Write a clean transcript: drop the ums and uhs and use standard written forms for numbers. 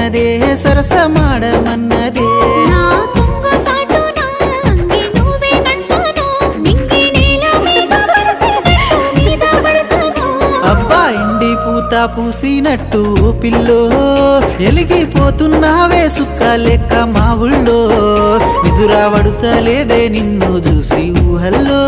మన్నదే సరసమాడమన్నదే నా కొంగ సాటున అంగి నువ్వేనంటాను నింగి నేల మీద పరిసినట్టు మీద పడతాను అబ్బా ఇండి పూత పూసినట్టు పిల్లో ఎలిగిపోతున్నావే సుక్క లెక్క మా ఊళ్ళో నిదురా పడుతలేదే నిన్ను చూసి ఊహల్లో